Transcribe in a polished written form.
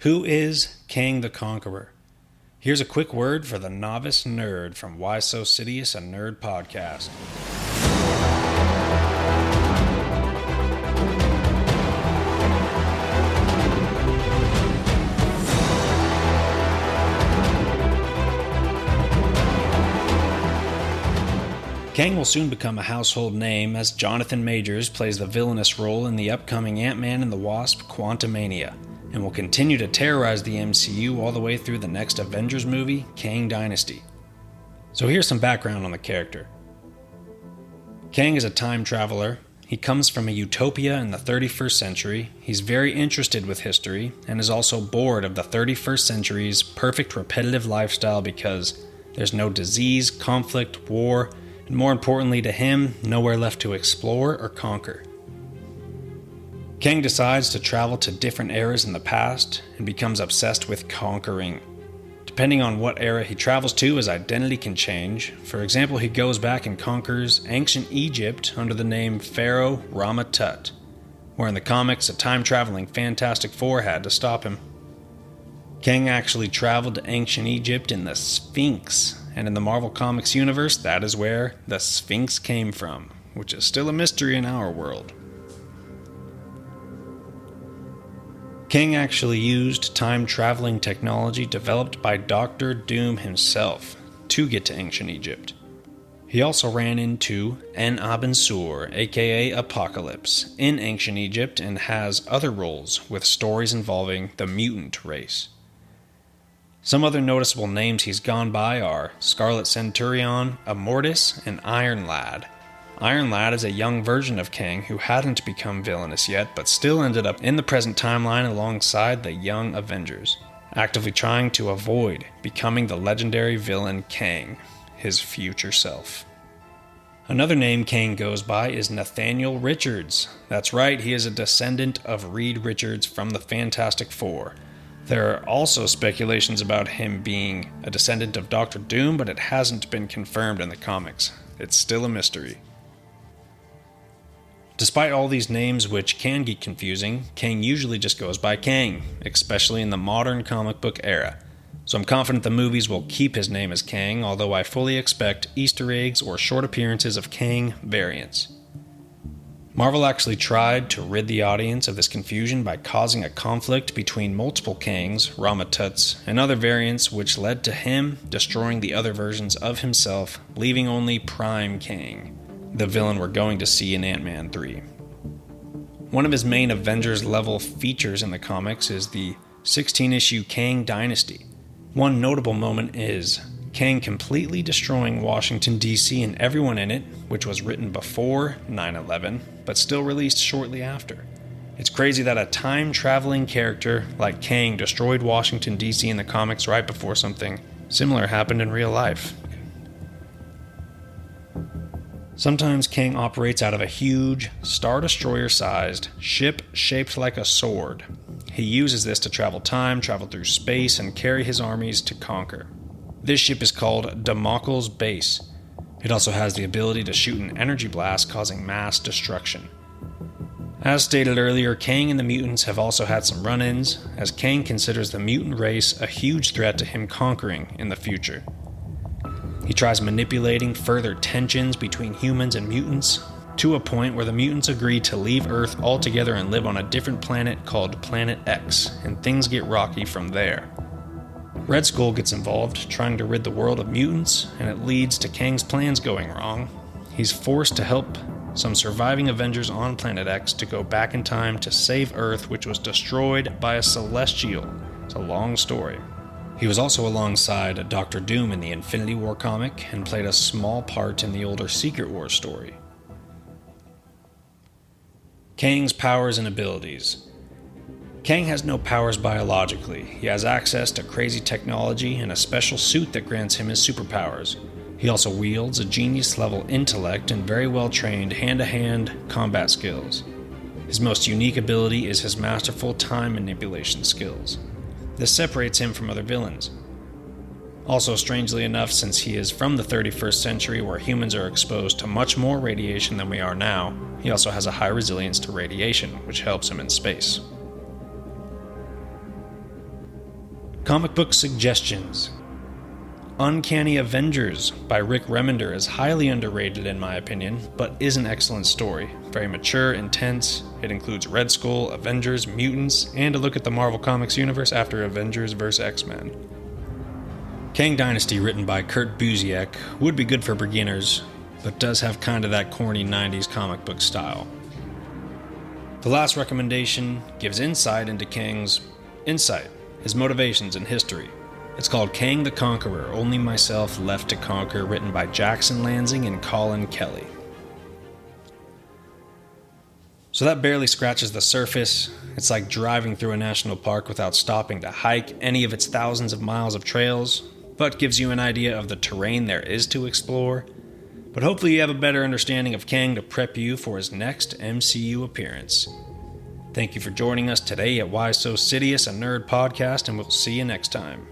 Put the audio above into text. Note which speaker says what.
Speaker 1: Who is Kang the Conqueror? Here's a quick word for the novice nerd from So Sidious, a nerd podcast. Kang will soon become a household name as Jonathan Majors plays the villainous role in the upcoming Ant-Man and the Wasp Quantamania, and will continue to terrorize the MCU all the way through the next Avengers movie, Kang Dynasty. So here's some background on the character. Kang is a time traveler. He comes from a utopia in the 31st century. He's very interested with history, and is also bored of the 31st century's perfect repetitive lifestyle because there's no disease, conflict, war, and more importantly to him, nowhere left to explore or conquer. Kang decides to travel to different eras in the past and becomes obsessed with conquering. Depending on what era he travels to, his identity can change. For example, he goes back and conquers ancient Egypt under the name Pharaoh Rama-Tut, where in the comics a time-traveling Fantastic Four had to stop him. Kang actually traveled to ancient Egypt in the Sphinx, and in the Marvel Comics universe, that is where the Sphinx came from, which is still a mystery in our world. Kang actually used time-traveling technology developed by Dr. Doom himself to get to ancient Egypt. He also ran into En-Aben-Sur, aka Apocalypse, in ancient Egypt and has other roles with stories involving the mutant race. Some other noticeable names he's gone by are Scarlet Centurion, Immortus, and Iron Lad. Iron Lad is a young version of Kang who hadn't become villainous yet, but still ended up in the present timeline alongside the young Avengers, actively trying to avoid becoming the legendary villain Kang, his future self. Another name Kang goes by is Nathaniel Richards. That's right, he is a descendant of Reed Richards from the Fantastic Four. There are also speculations about him being a descendant of Dr. Doom, but it hasn't been confirmed in the comics. It's still a mystery. Despite all these names, which can get confusing, Kang usually just goes by Kang, especially in the modern comic book era. So I'm confident the movies will keep his name as Kang, although I fully expect Easter eggs or short appearances of Kang variants. Marvel actually tried to rid the audience of this confusion by causing a conflict between multiple Kangs, Rama-Tuts, and other variants, which led to him destroying the other versions of himself, leaving only Prime Kang, the villain we're going to see in Ant-Man 3. One of his main Avengers-level features in the comics is the 16-issue Kang Dynasty. One notable moment is Kang completely destroying Washington, D.C. and everyone in it, which was written before 9/11, but still released shortly after. It's crazy that a time-traveling character like Kang destroyed Washington, D.C. in the comics right before something similar happened in real life. Sometimes Kang operates out of a huge, Star Destroyer-sized ship shaped like a sword. He uses this to travel time, travel through space, and carry his armies to conquer. This ship is called Damocles Base. It also has the ability to shoot an energy blast causing mass destruction. As stated earlier, Kang and the mutants have also had some run-ins, as Kang considers the mutant race a huge threat to him conquering in the future. He tries manipulating further tensions between humans and mutants, to a point where the mutants agree to leave Earth altogether and live on a different planet called Planet X, and things get rocky from there. Red Skull gets involved, trying to rid the world of mutants, and it leads to Kang's plans going wrong. He's forced to help some surviving Avengers on Planet X to go back in time to save Earth, which was destroyed by a Celestial. It's a long story. He was also alongside Dr. Doom in the Infinity War comic, and played a small part in the older Secret Wars story. Kang's powers and abilities. Kang has no powers biologically. He has access to crazy technology and a special suit that grants him his superpowers. He also wields a genius-level intellect and very well-trained hand-to-hand combat skills. His most unique ability is his masterful time manipulation skills. This separates him from other villains. Also, strangely enough, since he is from the 31st century where humans are exposed to much more radiation than we are now, he also has a high resilience to radiation, which helps him in space. Comic book suggestions. Uncanny Avengers by Rick Remender is highly underrated in my opinion, but is an excellent story. Very mature, intense. It includes Red Skull, Avengers, mutants, and a look at the Marvel Comics universe after Avengers vs. X-Men. Kang Dynasty, written by Kurt Busiek, would be good for beginners, but does have kind of that corny 90s comic book style. The last recommendation gives insight into Kang's insight, his motivations and history. It's called Kang the Conqueror, Only Myself Left to Conquer, written by Jackson Lansing and Colin Kelly. So that barely scratches the surface. It's like driving through a national park without stopping to hike any of its thousands of miles of trails, but gives you an idea of the terrain there is to explore. But hopefully you have a better understanding of Kang to prep you for his next MCU appearance. Thank you for joining us today at Why So Sidious, a nerd podcast, and we'll see you next time.